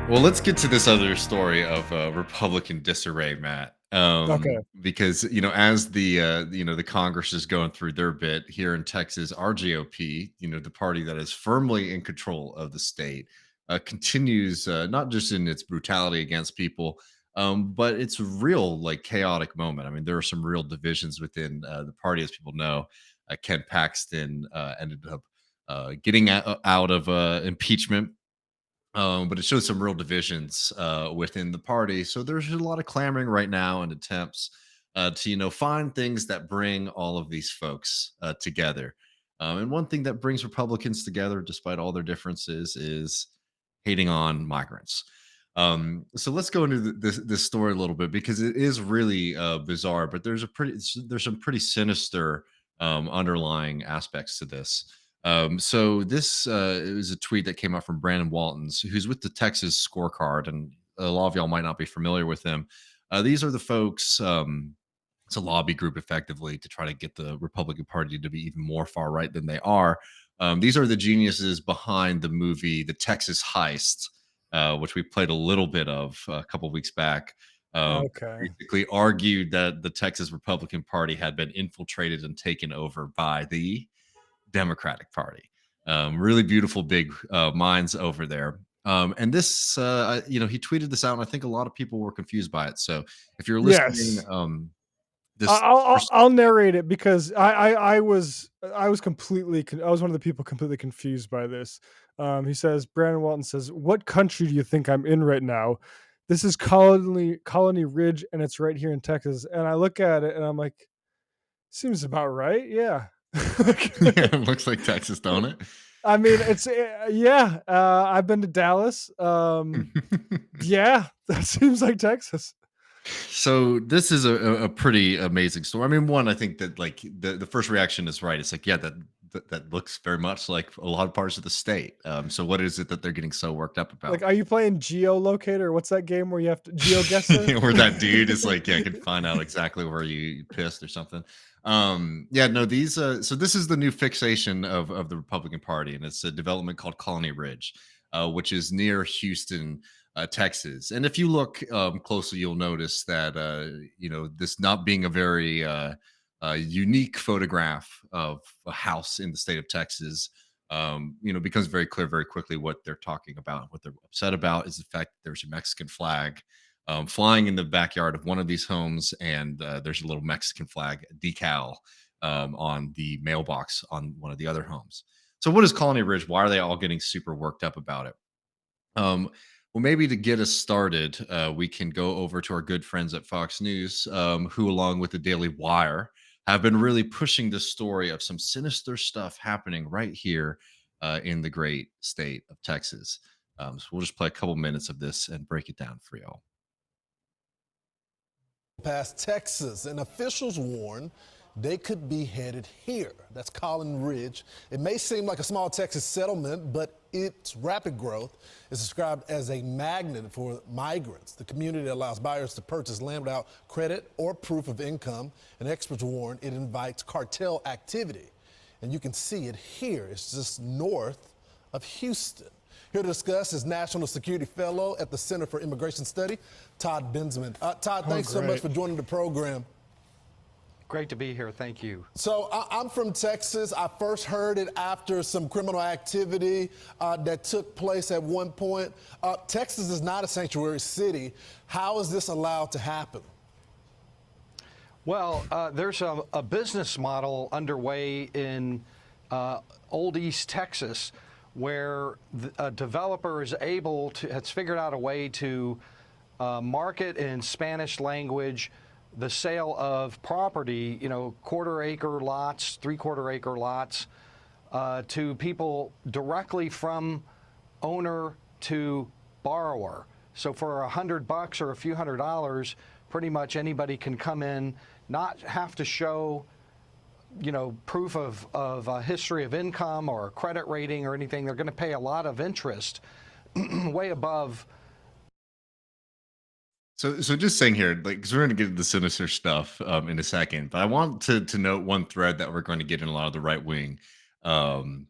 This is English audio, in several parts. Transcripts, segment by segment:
Well, let's get to this other story of Republican disarray, Matt. Okay. Because as the Congress is going through their bit here in Texas, our GOP, the party that is firmly in control of the state, continues not just in its brutality against people, but it's a real like chaotic moment. I mean, there are some real divisions within the party, as people know. Ken Paxton ended up getting out of impeachment, but it shows some real divisions within the party. So there's a lot of clamoring right now and attempts to find things that bring all of these folks together. And one thing that brings Republicans together, despite all their differences, is hating on migrants. So let's go into this story a little bit because it is really bizarre, but there's some pretty sinister underlying aspects to this. So this is a tweet that came out from Brandon Waltons, who's with the Texas Scorecard, and a lot of y'all might not be familiar with them. These are the folks. It's a lobby group, effectively, to try to get the Republican Party to be even more far right than they are. These are the geniuses behind the movie The Texas Heist, which we played a little bit of a couple weeks back. Okay. Basically argued that the Texas Republican Party had been infiltrated and taken over by the Democratic Party. Really beautiful, big minds over there. And this, he tweeted this out, and I think a lot of people were confused by it. So if you're listening, Yes. this first, I'll narrate it because I was completely I was one of the people completely confused by this. He says Brandon Walton says, "What country do you think I'm in right now? This is Colony Ridge, and it's right here in Texas." And I look at it, and I'm like, "Seems about right, yeah." yeah, it looks like Texas, don't it? I mean, it's yeah. I've been to Dallas. Yeah, that seems like Texas. So this is a pretty amazing story. I mean, one, I think that like the first reaction is right. It's like, yeah, that looks very much like a lot of parts of the state. So what is it that they're getting so worked up Like, about? are you playing geolocator? What's that game where you have to GeoGuessr? Where that dude is like, yeah, I can find out exactly where you pissed or something. Yeah, no, these so this is the new fixation of the Republican Party, and it's a development called Colony Ridge, which is near Houston, Texas. And if you look closely, you'll notice that this not being a very unique photograph of a house in the state of Texas, becomes very clear very quickly what they're talking about. What they're upset about is the fact that there's a Mexican flag flying in the backyard of one of these homes, and there's a little Mexican flag decal on the mailbox on one of the other homes. So, what is Colony Ridge? Why are they all getting super worked up about it? Um, well, maybe to get us started, we can go over to our good friends at Fox News, who, along with the Daily Wire, have been really pushing this story of some sinister stuff happening right here in the great state of Texas. So we'll just play a couple minutes of this and break it down for y'all. Past Texas, and officials warn they could be headed here. That's Collin Ridge. It may seem like a small Texas settlement, but its rapid growth is described as a magnet for migrants. The community allows buyers to purchase land without credit or proof of income, and experts warn it invites cartel activity. And you can see it here. It's just north of Houston. Here to discuss is National Security Fellow at the Center for Immigration Study, Todd Benjamin. Todd, Oh, thanks so much great. for joining the program. Great to be here. Thank you. So I'm from Texas. I first heard it after some criminal activity that took place at one point. Texas is not a sanctuary city. How is this allowed to happen? Well, there's a business model underway in Old East Texas where a developer has figured out a way to market in Spanish language the sale of property, quarter acre lots, three-quarter acre lots, to people directly from owner to borrower. So for $100 or a few $100s, pretty much anybody can come in, not have to show proof of a history of income or a credit rating or anything. They're going to pay a lot of interest, way above. So just saying here, like, because we're going to get into the sinister stuff in a second, but I want to note one thread that we're going to get in a lot of the right wing um,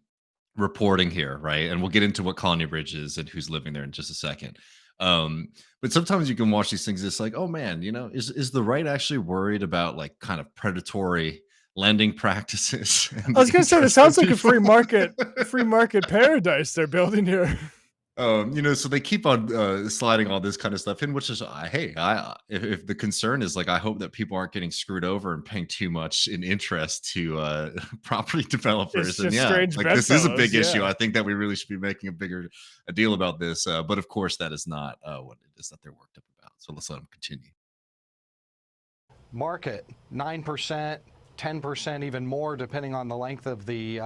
reporting here, right? And we'll get into what Colony Ridge is and who's living there in just a second. But sometimes you can watch these things. It's like, oh man, is the right actually worried about like kind of predatory lending practices and I the was gonna say, this interests of sounds like a people? free market paradise they're building here. So they keep on sliding all this kind of stuff in, which is, hey, if the concern is like, I hope that people aren't getting screwed over and paying too much in interest to property It's developers, and just yeah, strange like this is a big bedfellows, issue. yeah. I think that we really should be making a bigger a deal about this, but of course, that is not what it is that they're worked up about. So let's let them continue. Market 9%, 10%, even more, depending on the length of the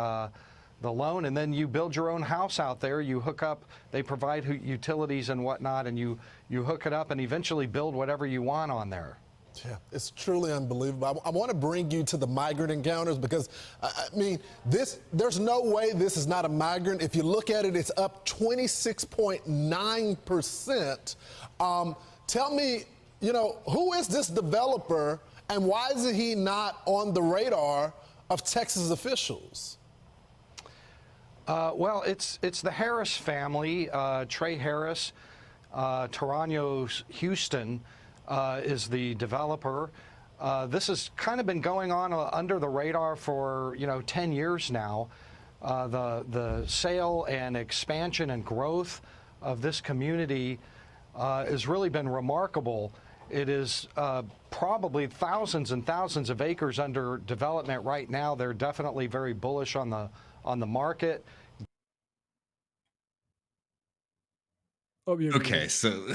loan, and then you build your own house out there. You hook up. They provide utilities and whatnot, and you hook it up and eventually build whatever you want on there. Yeah, it's truly unbelievable. I want to bring you to the migrant encounters because, I mean, there's no way this is not a migrant. If you look at it, it's up 26.9%. Tell me, who is this developer and why is he not on the radar of Texas officials? Well, it's the Harris family. Trey Harris, Tarano's Houston is the developer. This has kind of been going on under the radar for 10 years now. The sale and expansion and growth of this community has really been remarkable. It is probably thousands and thousands of acres under development right now. They're definitely very bullish on the market. Oh, you're Okay, muted. so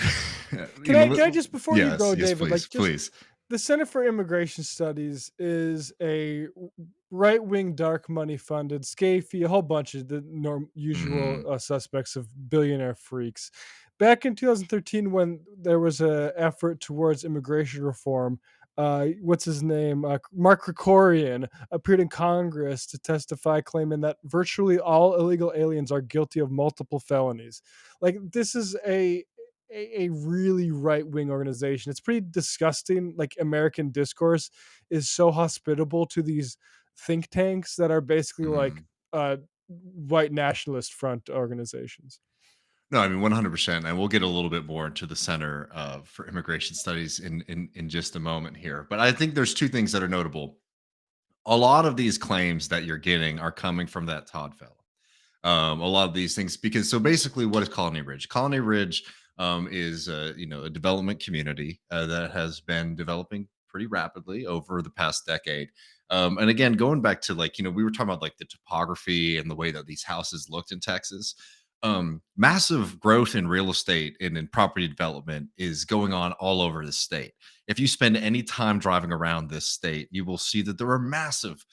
Can I just, before you yes, go, yes, David, please, like, just please. the Center for Immigration Studies is a right-wing, dark money funded, Scafey, a whole bunch of the usual Mhm. suspects of billionaire freaks. Back in 2013, when there was a effort towards immigration reform, what's his name? Mark Krikorian appeared in Congress to testify, claiming that virtually all illegal aliens are guilty of multiple felonies. Like, this is a really right wing organization. It's pretty disgusting. Like, American discourse is so hospitable to these think tanks that are basically like Mhm. white nationalist front organizations. No, I mean 100%, and we'll get a little bit more into the Center for Immigration Studies in just a moment here. But I think there's two things that are notable. A lot of these claims that you're getting are coming from that Todd fellow. A lot of these things, because so basically, what is Colony Ridge? Colony Ridge is a development community that has been developing pretty rapidly over the past decade. And again, going back to like we were talking about like the topography and the way that these houses looked in Texas. Massive growth in real estate and in property development is going on all over the state. If you spend any time driving around this state, you will see that there are massive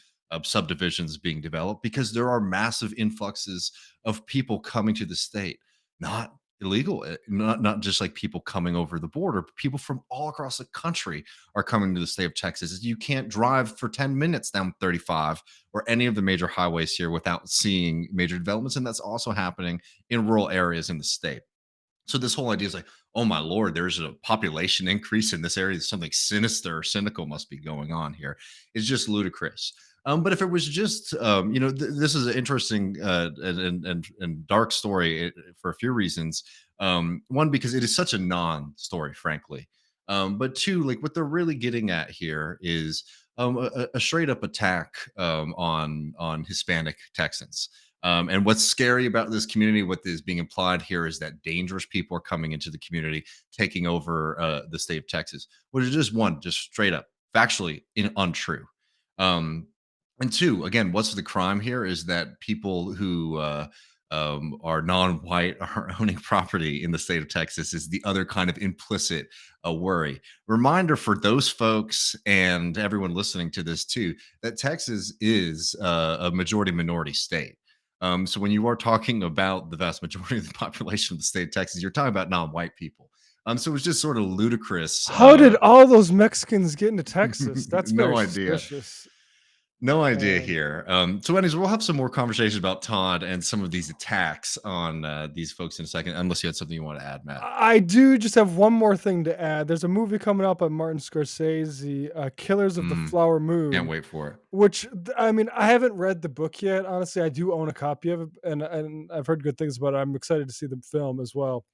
subdivisions being developed because there are massive influxes of people coming to the state, not illegal, not just like people coming over the border, but people from all across the country are coming to the state of Texas. You can't drive for 10 minutes down 35 or any of the major highways here without seeing major developments, and that's also happening in rural areas in the state. So this whole idea is like, oh my lord, there's a population increase in this area. Something sinister or cynical must be going on here. It's just ludicrous. But if it was just, this is an interesting and dark story for a few reasons. One, because it is such a non-story, frankly. But two, like what they're really getting at here is a straight up attack on Hispanic Texans. And what's scary about this community, what is being implied here, is that dangerous people are coming into the community, taking over the state of Texas, which is just straight up, factually untrue. Um, and two, again, what's the crime here is that people who are non-white are owning property in the state of Texas is the other kind of implicit worry. Reminder for those folks and everyone listening to this too, that Texas is a majority minority state. So when you are talking about the vast majority of the population of the state of Texas, you're talking about non-white people. So it's just sort of ludicrous. How did all those Mexicans get into Texas? That's very No idea. suspicious. No idea Um, here. So, anyways, we'll have some more conversations about Todd and some of these attacks on these folks in a second, unless you had something you want to add, Matt. I do just have one more thing to add. There's a movie coming up by Martin Scorsese, Killers of the Mm, Flower can't Moon, wait for it. which I mean, I haven't read the book yet. Honestly, I do own a copy of it, and I've heard good things about it. I'm excited to see the film as well.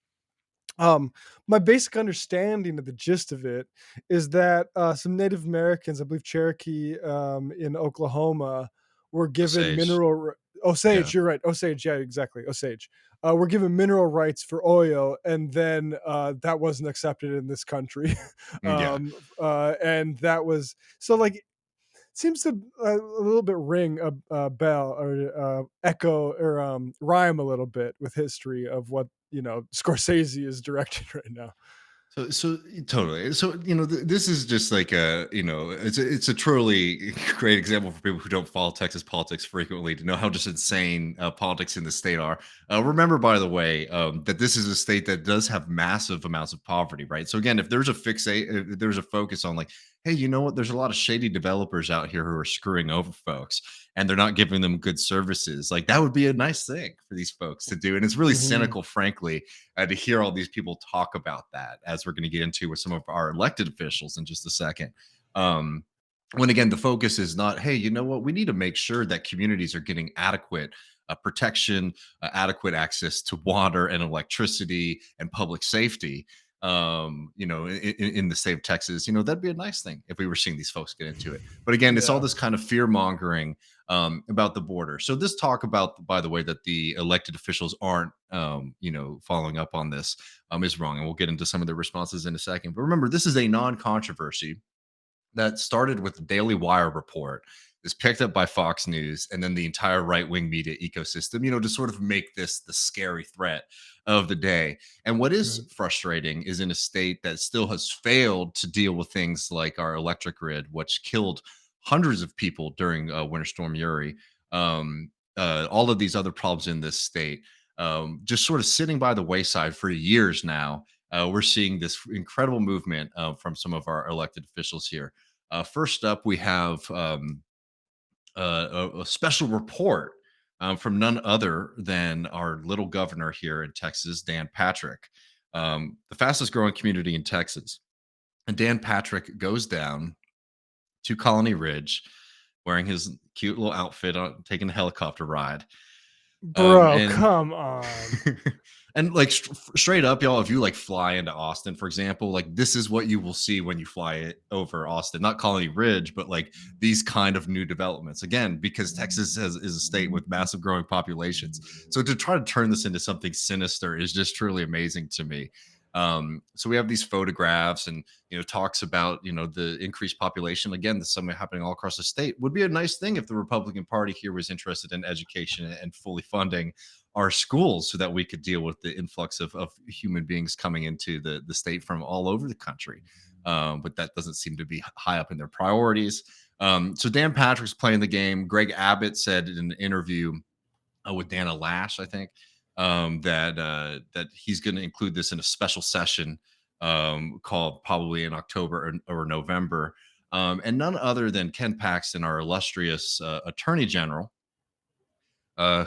My basic understanding of the gist of it is that some Native Americans, I believe Cherokee, in Oklahoma, were given Osage. Yeah. Osage. You're right, Osage. Yeah, exactly, Osage. Were given mineral rights for oil, and then that wasn't accepted in this country, Yeah. and that was so like seems to a little bit ring a bell or echo or rhyme a little bit with history of what Scorsese is directing right now. So totally. So this is just like it's a truly great example for people who don't follow Texas politics frequently to know how just insane politics in the state are. Remember, by the way, that this is a state that does have massive amounts of poverty, right? So again, if there's a focus on like, hey, you know what? There's a lot of shady developers out here who are screwing over folks, and they're not giving them good services. Like that would be a nice thing for these folks to do, and it's really Mhm. cynical, frankly, to hear all these people talk about that, as we're going to get into with some of our elected officials in just a second. Um, when again, the focus is not, hey, you know what? We need to make sure that communities are getting adequate protection, adequate access to water and electricity and public safety. In the state of Texas, that'd be a nice thing if we were seeing these folks get into it. But again, it's all Yeah. this kind of fear mongering about the border. So this talk about, by the way, that the elected officials aren't, following up on this is wrong, and we'll get into some of the responses in a second. But remember, this is a non-controversy that started with the Daily Wire report, is picked up by Fox News, and then the entire right-wing media ecosystem, to sort of make this the scary threat of the day. And what is Right. frustrating is in a state that still has failed to deal with things like our electric grid, which killed hundreds of people during Winter Storm Uri. All of these other problems in this state, just sort of sitting by the wayside for years now. We're seeing this incredible movement from some of our elected officials here. First up, we have a special report from none other than our little governor here in Texas, Dan Patrick, the fastest growing community in Texas. And Dan Patrick goes down to Colony Ridge wearing his cute little outfit, taking a helicopter ride. Bro, And come on. and like straight up, y'all, if you like fly into Austin, for example, like this is what you will see when you fly it over Austin, not Colony Ridge, but like these kind of new developments. Again, because Texas is a state with massive growing populations. So to try to turn this into something sinister is just truly amazing to me. So we have these photographs and talks about the increased population. Again, this is something happening all across the state. Would be a nice thing if the Republican Party here was interested in education and fully funding our schools so that we could deal with the influx of human beings coming into the state from all over the country. But that doesn't seem to be high up in their priorities. So Dan Patrick's playing the game. Greg Abbott said in an interview with Dana Lash, I think, that he's going to include this in a special session called probably in October or November. And none other than Ken Paxton, our illustrious Attorney General,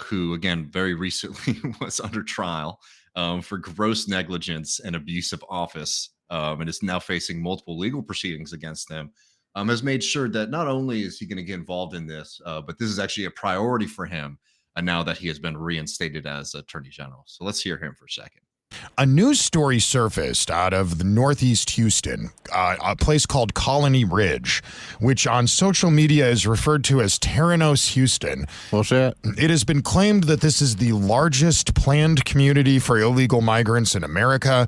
who again very recently was under trial for gross negligence and abuse of office, and is now facing multiple legal proceedings against them. Has made sure that not only is he going to get involved in this, but this is actually a priority for him. And now that he has been reinstated as Attorney General, so let's hear him for a second. A news story surfaced out of the Northeast Houston, a place called Colony Ridge, which on social media is referred to as Terranos Houston. Bullshit. It has been claimed that this is the largest planned community for illegal migrants in America.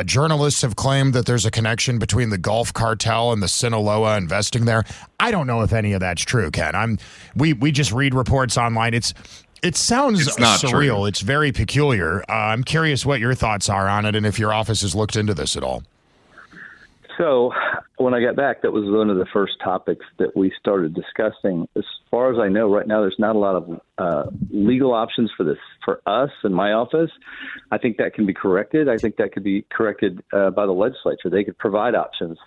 Journalists have claimed that there's a connection between the Gulf Cartel and the Sinaloa investing there. I don't know if any of that's true, Ken. We just read reports online. It sounds It's not surreal. true. It's very peculiar. I'm curious what your thoughts are on it and if your office has looked into this at all. So when I got back, that was one of the first topics that we started discussing. As far as I know, right now, there's not a lot of legal options for this for us in my office. I think that can be corrected. I think that could be corrected by the legislature. They could provide options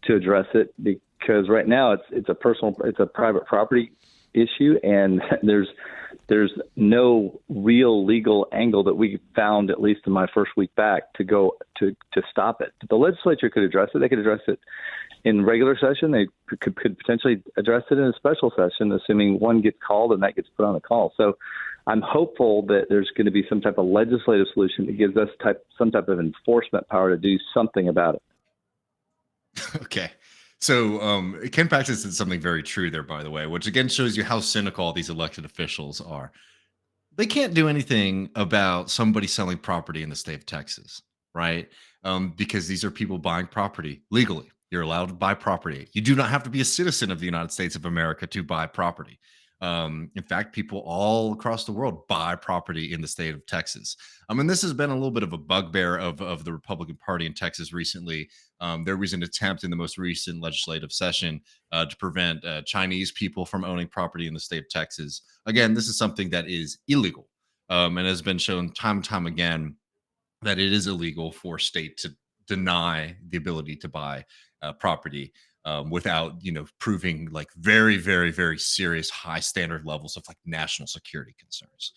to address it because right now it's a private property issue, and there's no real legal angle that we found, at least in my first week back, to go to stop it. The legislature could address it. They could address it in regular session. They could potentially address it in a special session, assuming one gets called and that gets put on the call. So I'm hopeful that there's going to be some type of legislative solution that gives us some type of enforcement power to do something about it. Okay. So Ken Paxton said something very true there, by the way, which again shows you how cynical these elected officials are. They can't do anything about somebody selling property in the state of Texas, right? Because these are people buying property legally. You're allowed to buy property. You do not have to be a citizen of the United States of America to buy property. In fact, people all across the world buy property in the state of Texas. I mean, this has been a little bit of a bugbear of the Republican Party in Texas recently. There was an attempt in the most recent legislative session to prevent Chinese people from owning property in the state of Texas. Again, this is something that is illegal, and has been shown time and time again that it is illegal for a state to deny the ability to buy property without proving like very very very serious high standard levels of like national security concerns.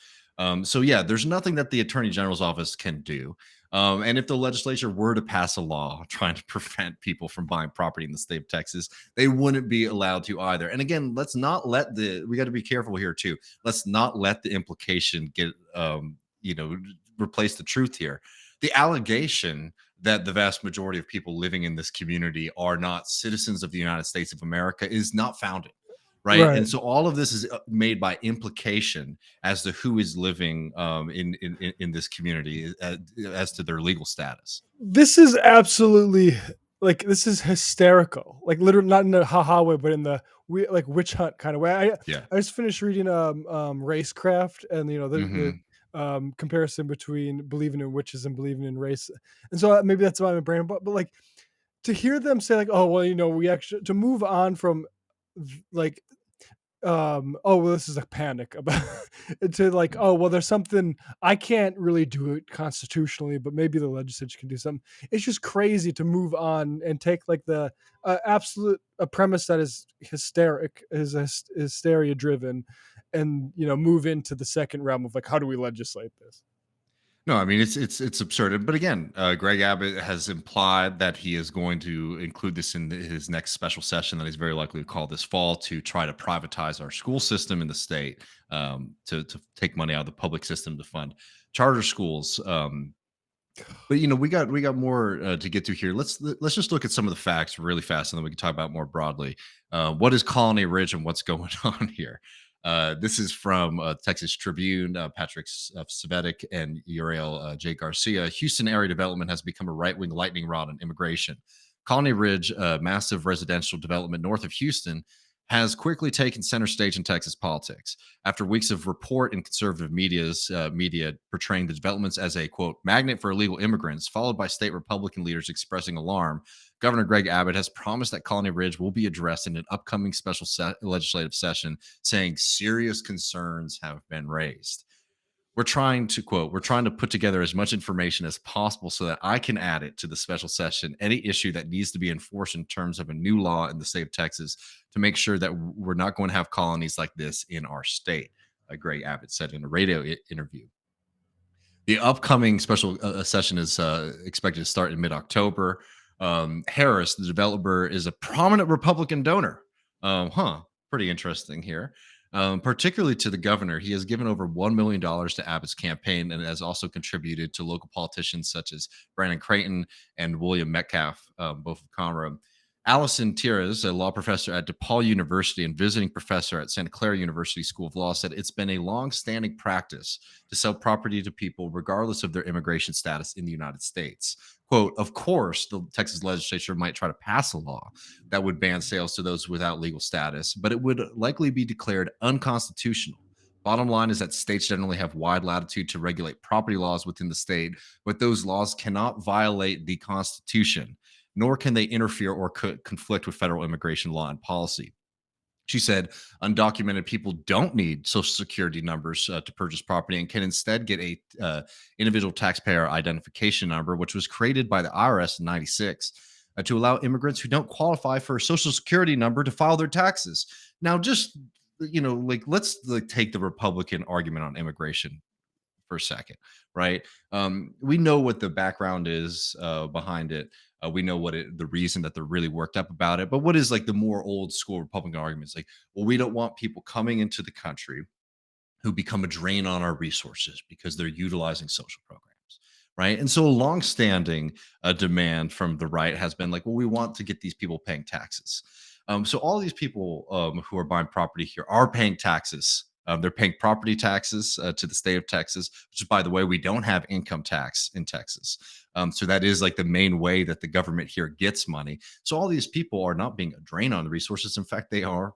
So yeah, there's nothing that the attorney general's office can do. And if the legislature were to pass a law trying to prevent people from buying property in the state of Texas, they wouldn't be allowed to either. And again, let's not let we got to be careful here too. Let's not let the implication get replace the truth here. The allegation that the vast majority of people living in this community are not citizens of the United States of America is not founded, right? Right. And so all of this is made by implication as to who is living in this community as to their legal status. This is absolutely like this is hysterical. Like literally not in the haha way, but in the like witch hunt kind of way. Yeah. I just finished reading Racecraft and the Hmm. comparison between believing in witches and believing in race. And so maybe that's why my brain but like to hear them say like, oh well, we actually to move on from like oh well this is a panic about to like oh well there's something I can't really do it constitutionally but maybe the legislature can do something. It's just crazy to move on and take like the absolute a premise that is hysteria driven and move into the second realm of like how do we legislate this. No, I mean it's absurd. But again, Greg Abbott has implied that he is going to include this in his next special session that he's very likely to call this fall to try to privatize our school system in the state, to take money out of the public system to fund charter schools. But we got more to get to here. Let's just look at some of the facts really fast, and then we can talk about more broadly. What is Colony Ridge and what's going on here? This is from Texas Tribune, Patrick Savetic and Uriel J. Garcia. Houston area development has become a right wing lightning rod on immigration. Colony Ridge, a massive residential development north of Houston, has quickly taken center stage in Texas politics. After weeks of report in conservative media portraying the developments as a quote magnet for illegal immigrants, followed by state Republican leaders expressing alarm, Governor Greg Abbott has promised that Colony Ridge will be addressed in an upcoming special legislative session, saying serious concerns have been raised. We're trying to put together as much information as possible so that I can add it to the special session, any issue that needs to be enforced in terms of a new law in the state of Texas to make sure that we're not going to have colonies like this in our state, Greg Abbott said in a radio interview. The upcoming special session is expected to start in mid-October. Harris, the developer, is a prominent Republican donor. Pretty interesting here. Particularly to the governor, he has given over $1 million to Abbott's campaign and has also contributed to local politicians such as Brandon Creighton and William Metcalf, both of Conroe. Allison Tires, a law professor at DePaul University and visiting professor at Santa Clara University School of Law, said it's been a long-standing practice to sell property to people regardless of their immigration status in the United States. Quote, of course, the Texas legislature might try to pass a law that would ban sales to those without legal status, but it would likely be declared unconstitutional. Bottom line is that states generally have wide latitude to regulate property laws within the state, but those laws cannot violate the Constitution, nor can they interfere or conflict with federal immigration law and policy. She said undocumented people don't need social security numbers to purchase property and can instead get a individual taxpayer identification number, which was created by the IRS in 96 to allow immigrants who don't qualify for a social security number to file their taxes. Now, just, let's take the Republican argument on immigration for a second, right? We know what the background is behind it. We know the reason that they're really worked up about it. But what is like the more old school Republican arguments? Like, well, we don't want people coming into the country who become a drain on our resources because they're utilizing social programs, right? And so a longstanding demand from the right has been like, well, we want to get these people paying taxes. So all these people who are buying property here are paying taxes. They're paying property taxes to the state of Texas, which, by the way, we don't have income tax in Texas. So that is like the main way that the government here gets money. So all these people are not being a drain on the resources. In fact, they are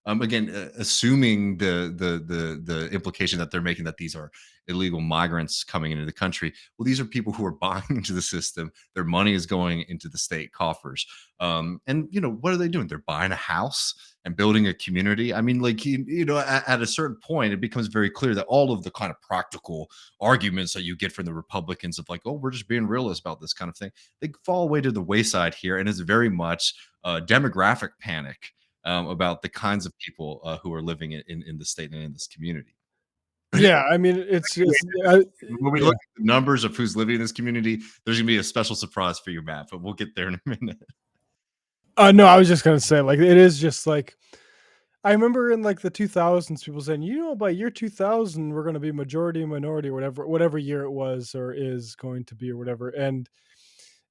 again, assuming the implication that they're making that these are illegal migrants coming into the country. Well, these are people who are buying into the system. Their money is going into the state coffers. And what are they doing? They're buying a house and building a community. I mean, like at a certain point, it becomes very clear that all of the kind of practical arguments that you get from the Republicans of like, oh, we're just being realist about this kind of thing, they fall away to the wayside here, and it's very much demographic panic about the kinds of people who are living in the state and in this community. Yeah, I mean, it's When we yeah. look at the numbers of who's living in this community, there's gonna be a special surprise for you, Matt, but we'll get there in a minute. No, I was just gonna say, like, it is just like I remember in like the 2000s, people saying, by year 2000, we're going to be majority minority, or whatever year it was or is going to be, or whatever. And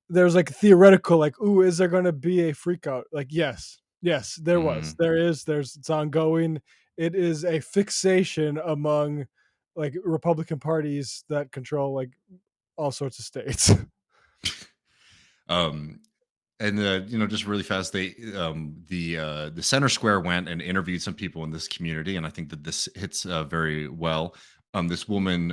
there's like theoretical, like, ooh, is there going to be a freak out? Like, yes, there was, Mhm. it's ongoing. It is a fixation among like Republican parties that control like all sorts of states. Um, and just really fast, the Center Square went and interviewed some people in this community, and I think that this hits very well. This woman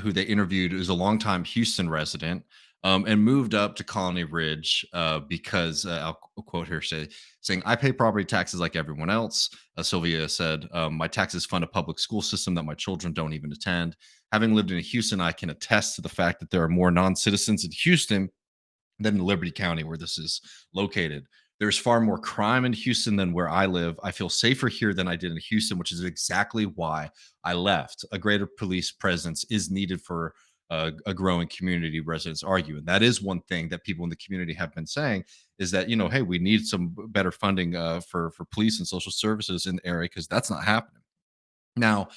who they interviewed is a longtime Houston resident, and moved up to Colony Ridge because I'll quote her saying, "I pay property taxes like everyone else." Sylvia said, "My taxes fund a public school system that my children don't even attend. Having lived in Houston, I can attest to the fact that there are more non-citizens in Houston than in Liberty County, where this is located. There's far more crime in Houston than where I live. I feel safer here than I did in Houston, which is exactly why I left. A greater police presence is needed for a growing community," residents argue. And that is one thing that people in the community have been saying is that, hey, we need some better funding for police and social services in the area because that's not happening. Now,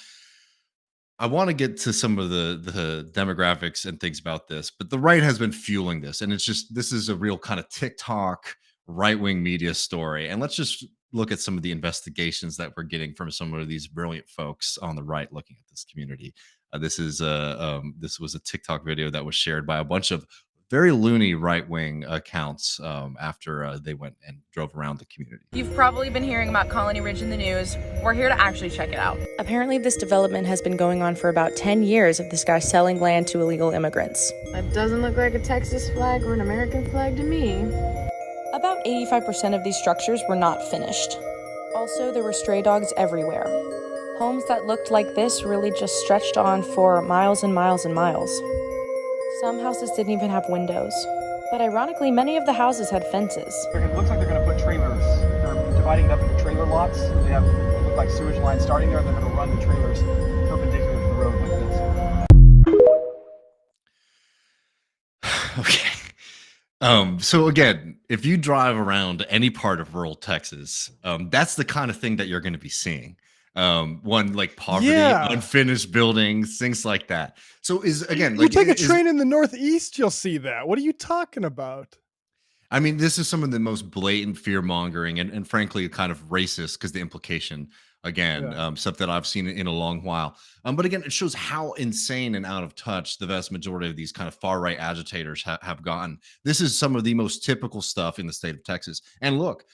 I want to get to some of the demographics and things about this, but the right has been fueling this, and this is a real kind of TikTok right wing media story. And let's just look at some of the investigations that we're getting from some of these brilliant folks on the right looking at this community. This was a TikTok video that was shared by a bunch of very loony right wing accounts after they went and drove around the community. You've probably been hearing about Colony Ridge in the news. We're here to actually check it out. Apparently, this development has been going on for about 10 years of this guy selling land to illegal immigrants. That doesn't look like a Texas flag or an American flag to me. About 85% of these structures were not finished. Also, there were stray dogs everywhere. Homes that looked like this really just stretched on for miles and miles and miles. Some houses didn't even have windows. But ironically, many of the houses had fences. It looks like they're going to put trailers. They're dividing it up into trailer lots. They have what look like sewage lines starting there. They're going to run the trailers perpendicular to the road like this. Okay. So again, if you drive around any part of rural Texas, that's the kind of thing that you're going to be seeing. One like poverty, Yeah. unfinished buildings, things like that. So is again, You like take a is- train in the Northeast, you'll see that. What are you talking about? I mean, this is some of the most blatant fear mongering and frankly kind of racist because the implication again, Yeah. stuff that I've seen in a long while. But again, it shows how insane and out of touch the vast majority of these kind of far right agitators have gotten. This is some of the most typical stuff in the state of Texas. And look,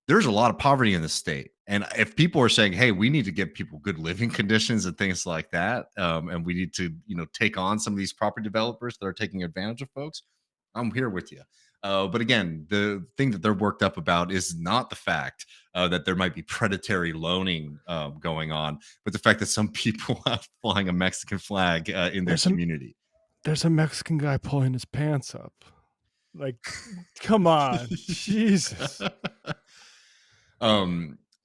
there's a lot of poverty in the state. And if people are saying, hey, we need to give people good living conditions and things like that, and we need to, take on some of these property developers that are taking advantage of folks, I'm here with you. But again, the thing that they're worked up about is not the fact that there might be predatory loaning going on, but the fact that some people are flying a Mexican flag in their community. There's a Mexican guy pulling his pants up. Like, come on, Jesus.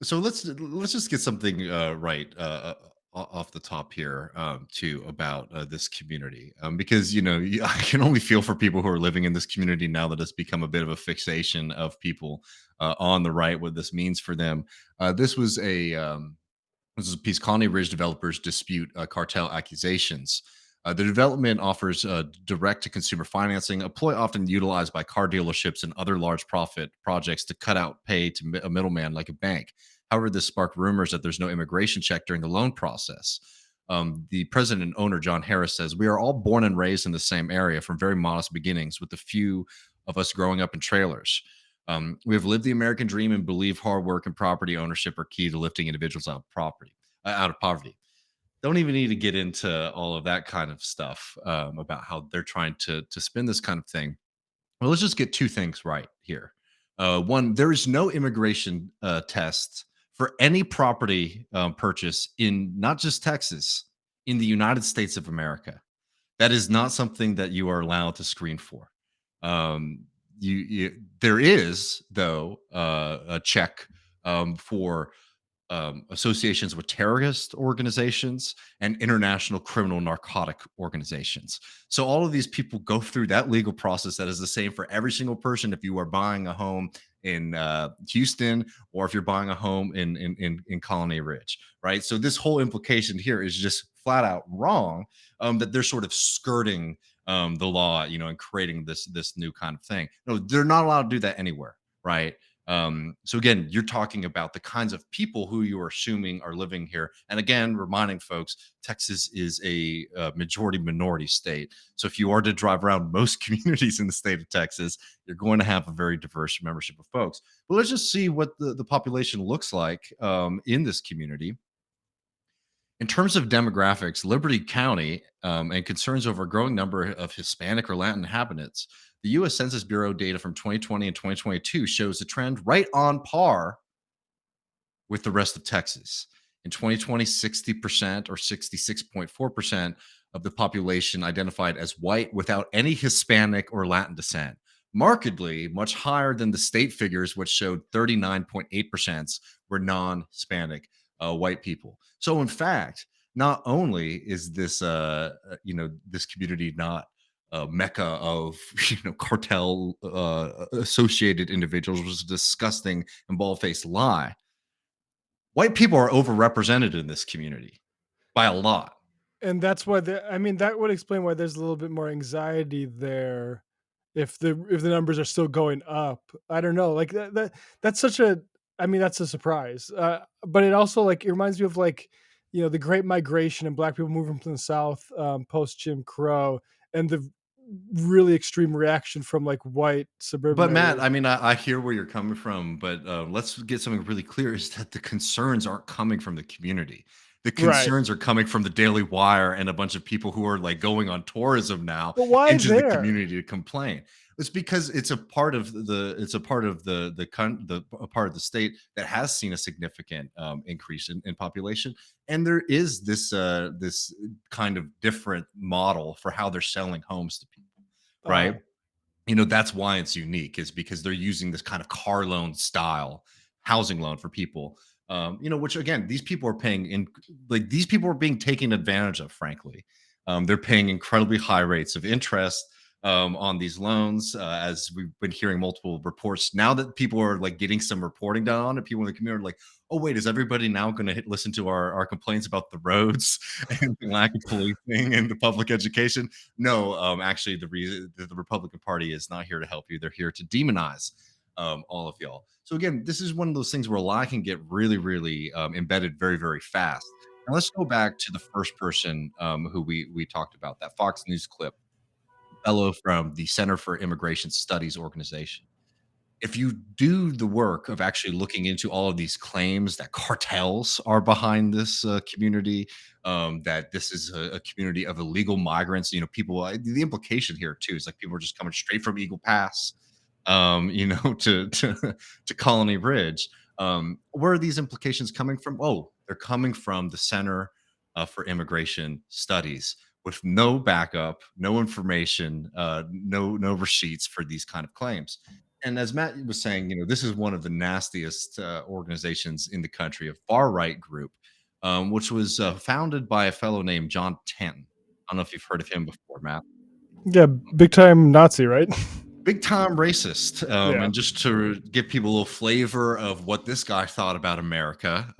So let's just get something right off the top here too about this community because I can only feel for people who are living in this community now that it's become a bit of a fixation of people on the right, what this means for them. This was This is a piece. Colony Ridge developers dispute cartel accusations. The development offers direct to consumer financing, a ploy often utilized by car dealerships and other large profit projects to cut out pay to a middleman like a bank. However, this sparked rumors that there's no immigration check during the loan process. The president and owner, John Harris, says, "We are all born and raised in the same area from very modest beginnings, with a few of us growing up in trailers. We have lived the American dream and believe hard work and property ownership are key to lifting individuals out of poverty." Don't even need to get into all of that kind of stuff about how they're trying to spin this kind of thing. Well, let's just get two things right here. One, there is no immigration test for any property purchase in not just Texas, in the United States of America. That is not something that you are allowed to screen for. There is though a check for associations with terrorist organizations and international criminal narcotic organizations. So all of these people go through that legal process that is the same for every single person. If you are buying a home in Houston, or if you're buying a home in Colony Ridge, right? So this whole implication here is just flat out wrong. That they're sort of skirting the law, and creating this new kind of thing. No, they're not allowed to do that anywhere, right? So again, you're talking about the kinds of people who you are assuming are living here. And again, reminding folks, Texas is a majority minority state. So if you are to drive around most communities in the state of Texas, you're going to have a very diverse membership of folks. But let's just see what the population looks like in this community. In terms of demographics, Liberty County and concerns over a growing number of Hispanic or Latin inhabitants, the U.S. Census Bureau data from 2020 and 2022 shows a trend right on par with the rest of Texas. In 2020, 60% or 66.4% of the population identified as white without any Hispanic or Latin descent, markedly much higher than the state figures, which showed 39.8% were non Hispanic white people. So, in fact, not only is this, this community not a mecca of cartel associated individuals, was a disgusting and bald-faced lie. White people are overrepresented in this community by a lot. And that's why I mean, that would explain why there's a little bit more anxiety there if the numbers are still going up. I don't know. Like that's such a I mean, that's a surprise. But it also like it reminds me of like, the great migration and black people moving from the south post Jim Crow and the really extreme reaction from like white suburban But Matt, areas. I mean, I hear where you're coming from, but let's get something really clear: is that the concerns aren't coming from the community. The Right. concerns are coming from the Daily Wire and a bunch of people who are like going on tourism now But why into the there? community to complain. It's because it's a part of a part of the state that has seen a significant increase in population, and there is this kind of different model for how they're selling homes to people, Uh, right? That's why it's unique, is because they're using this kind of car loan style housing loan for people. Which again, these people are paying in, like, these people are being taken advantage of, frankly. They're paying incredibly high rates of interest on these loans, as we've been hearing multiple reports. Now that people are like getting some reporting done on it, people in the community are like, oh, wait, is everybody now going to listen to our complaints about the roads and the lack of policing and the public education? No, actually, the reason the Republican Party is not here to help you; they're here to demonize all of y'all. So again, this is one of those things where a lie can get really, really embedded very, very fast. And let's go back to the first person who we talked about, that Fox News clip, fellow from the Center for Immigration Studies organization. If you do the work of actually looking into all of these claims that cartels are behind this community, that this is a community of illegal migrants, people, the implication here too is like people are just coming straight from Eagle Pass, to Colony Ridge. Where are these implications coming from? Oh, they're coming from the Center for Immigration Studies, with no backup, no information, no receipts for these kind of claims. And as Matt was saying, this is one of the nastiest organizations in the country, a far right group, which was founded by a fellow named John Tanton. I don't know if you've heard of him before, Matt. yeah, big time Nazi, right? big time racist. Yeah. And just to give people a little flavor of what this guy thought about America,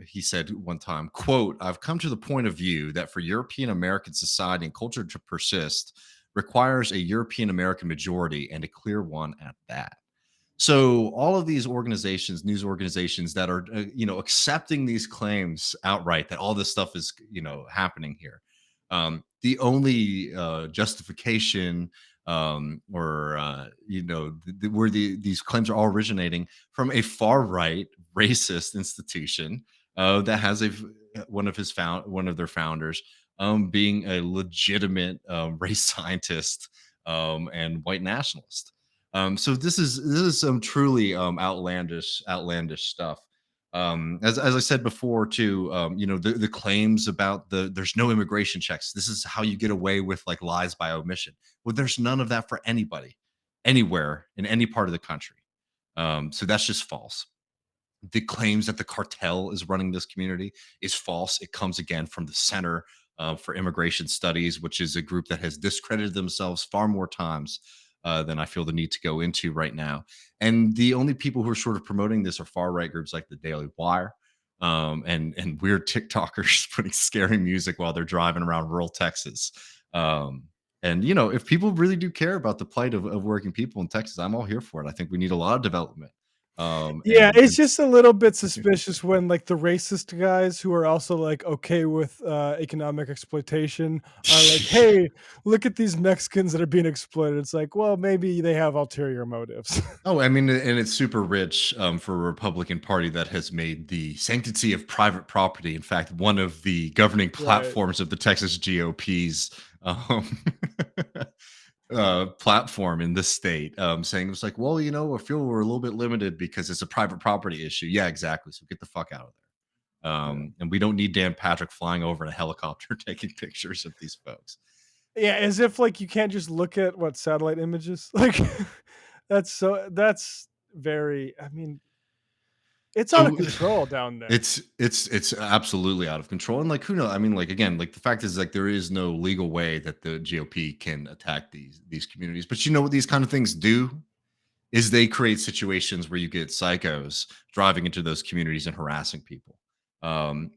he said one time, quote, "I've come to the point of view that for European American society and culture to persist requires a European American majority and a clear one at that." So all of these organizations, news organizations that are, accepting these claims outright that all this stuff is, happening here. The only justification, or where these claims are all originating from a far right racist institution that has one of their founders being a legitimate race scientist and white nationalist. So this is some truly outlandish stuff. As I said before, too, the claims about there's no immigration checks. This is how you get away with like lies by omission. Well, there's none of that for anybody, anywhere in any part of the country. So that's just false. The claims that the cartel is running this community is false. It comes again from the Center for Immigration Studies, which is a group that has discredited themselves far more times than I feel the need to go into right now. And the only people who are sort of promoting this are far right groups like the Daily Wire, and weird TikTokers putting scary music while they're driving around rural Texas. And if people really do care about the plight of working people in Texas, I'm all here for it. I think we need a lot of development. Yeah, And it's just a little bit suspicious when like the racist guys who are also like okay with economic exploitation are like, hey, look at these Mexicans that are being exploited. It's like, well, maybe they have ulterior motives. Oh, I mean, and it's super rich for a Republican Party that has made the sanctity of private property, in fact, one of the governing Right. platforms of the Texas GOP's um, platform in this state, saying it's like, well, I feel we're a little bit limited because it's a private property issue. Yeah, exactly. So get the fuck out of there. Yeah. And we don't need Dan Patrick flying over in a helicopter taking pictures of these folks. Yeah, as if like you can't just look at what satellite images. Like that's very, I mean, it's out of So control down there. it's absolutely out of control. And like who knows? I mean, like again, like the fact is like there is no legal way that the GOP can attack these communities. But you know what these kind of things do is they create situations where you get psychos driving into those communities and harassing people.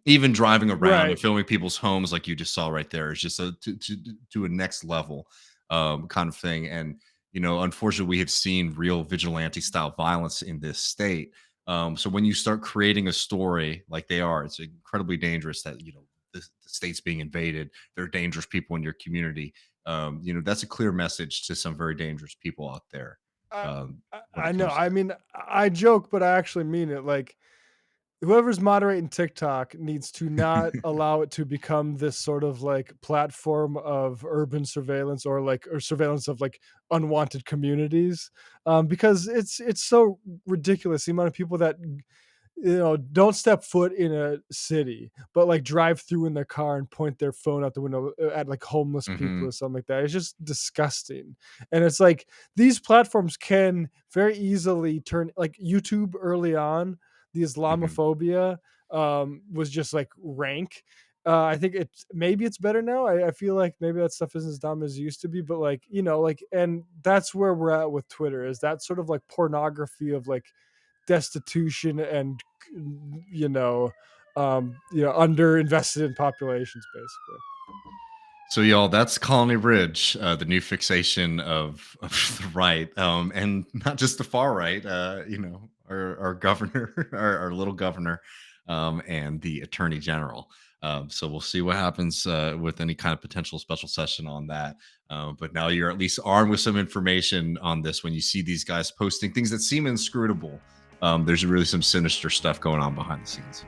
Even driving around and Right. filming people's homes, like you just saw right there, is just to a next level kind of thing. And unfortunately, we have seen real vigilante style violence in this state. So when you start creating a story like they are, it's incredibly dangerous that the state's being invaded. There are dangerous people in your community. That's a clear message to some very dangerous people out there. I When I it know. comes to I mean, I joke, but I actually mean it. Like whoever's moderating TikTok needs to not allow it to become this sort of like platform of urban surveillance or surveillance of like unwanted communities, because it's so ridiculous the amount of people that don't step foot in a city but like drive through in their car and point their phone out the window at like homeless people or Mhm, something like that. It's just disgusting. And it's like these platforms can very easily turn like YouTube early on. The mhm. Islamophobia was just like rank. I think maybe it's better now. I feel like maybe that stuff isn't as dumb as it used to be, but like like, and that's where we're at with Twitter. Is that sort of like pornography of like destitution and under invested in populations basically. So, y'all, that's Colony Ridge, the new fixation of the right, and not just the far right. Our governor, our little governor, and the attorney general. So we'll see what happens with any kind of potential special session on that. But now you're at least armed with some information on this. When you see these guys posting things that seem inscrutable, there's really some sinister stuff going on behind the scenes.